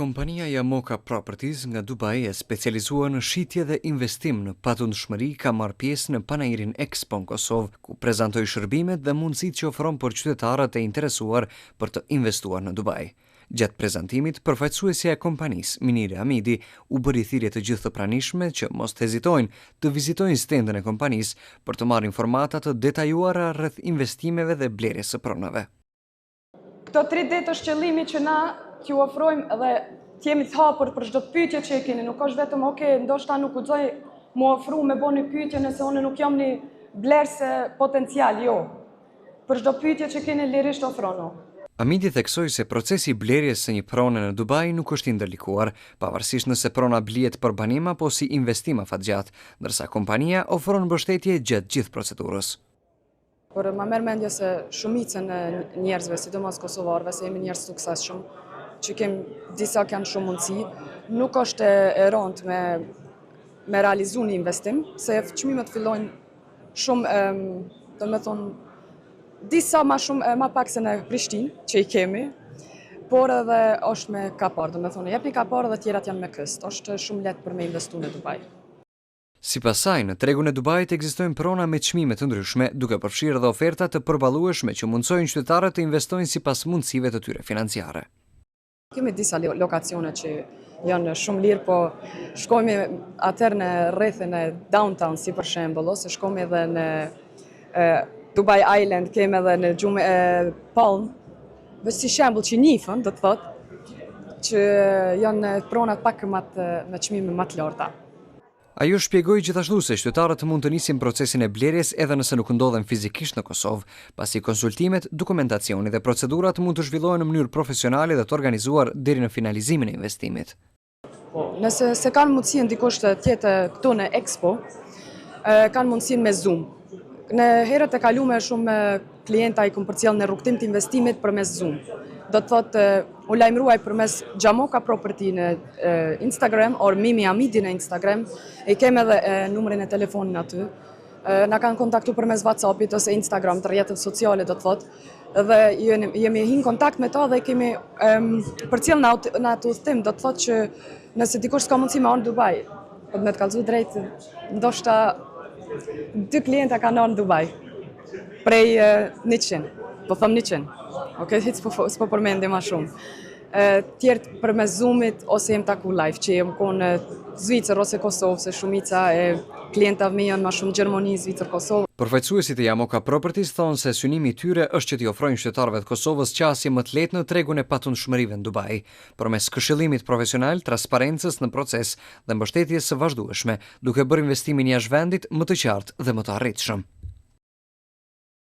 Kompania Yamoka Properties nga Dubai e specializuar në shitje dhe investim në patundshmëri ka marrë pjesë në panairin Expo në Kosovë, ku prezantoi shërbimet dhe mundësitë që ofron për qytetarët e interesuar për të investuar në Dubai. Gjatë prezantimit, përfaqësuesja e kompanisë, Minire Hamidi, u bëri thirrje të gjithë të pranishme që mos të hezitojnë të vizitojnë stendin e kompanisë për të marrë informata të detajuara rreth investimeve dhe blerjes së pronave. Këto 3 ditë është qëllimi që na t'ju ofrojmë dhe t'jemi të hapur për çdo pyetje që e keni. Nuk është vetëm ndoshta nuk guxoj mu ofru me bo një pyetje nëse unë nuk jam një blerëse potencial, jo. Për çdo pyetje që keni lirisht ofronu. Hamidi theksoi se procesi i blerjes së një prone në Dubai nuk është i ndërlikuar, pavarësisht nëse prona blihet për banim apo si investim afatgjatë, ndërsa kompania ofron mbështetje gjatë gjithë procedurës. Por ma merr mendje se shumicën e njerëzve, sidomos kosovarëve, se jemi njerëz suksesshëm, që disa kanë shumë mundësi, nuk është e rëndë me realizu një investim, se çmimet fillojnë shumë, disa ma pak se në Prishtinë, që i kemi, por edhe është me kapar, jep një kapar dhe tjerat janë me këst, është shumë lehtë për me investu në Dubai. Sipas saj, në tregun e Dubait ekzistojnë prona me çmime të ndryshme, duke përfshirë edhe oferta të përballueshme që mundsojnë qytetarët të investojnë sipas mundësive të tyre financiare. Kemi disa lokacione që janë shumë lirë, po shkojmë atëherë në rrethin e downtown, si për shembull, ose shkojmë edhe në Dubai Island, kemi edhe në gjumë e Palm, veç si shembull që nifën, do të thotë, që janë pronat pak me çmime më të larta. Ajo shpjegoi gjithashtu se qytetarët mund të nisin procesin e blerjes edhe nëse nuk ndodhen fizikisht në Kosovë, pasi konsultimet, dokumentacioni dhe procedurat mund të zhvillohen në mënyrë profesionale dhe të organizuar deri në finalizimin e investimit. Nëse se kanë mundësinë dikush të jetë këtu në Expo, kanë mundësinë me Zoom. Në herët e kaluara shumë klienta i kanë përcjellë në rrugtim të investimit përmes Zoom. Do të thotë u lajmëruaj përmes Yamoka Property në Instagram or Mimi Hamidi në Instagram, e kemi edhe numrin e telefonit aty. Na kanë kontaktuar përmes WhatsAppit ose Instagram, të rrjeteve sociale do të thotë, dhe jemi hin kontakt me ta dhe kemi përcjell në atë udhtim, do të thotë që nëse dikush s'ka mundësi me ardh në Dubai, po me të kallëzu drejt, ndoshta 2 klienta kanë ardhur në Dubai prej 100, po them 100. Hiç s'po përmendim më shumë. Tjertë përmes Zoomit ose jem taku live, që jem konë Zvicër ose Kosovë, se shumica e klientave mi janë më shumë Gjermani, Zvicër, Kosovë. Përfaqësuesit e Yamoka Properties thonë se synimi i tyre është që t'i ofrojnë qytetarëve të Kosovës qasje më të lehtë në tregun e patundshmërive në Dubai, përmes këshillimit profesional, transparencës në proces dhe mbështetjes së vazhdueshme, duke bërë investimin jashtë vendit më të qartë dhe më të arritshëm.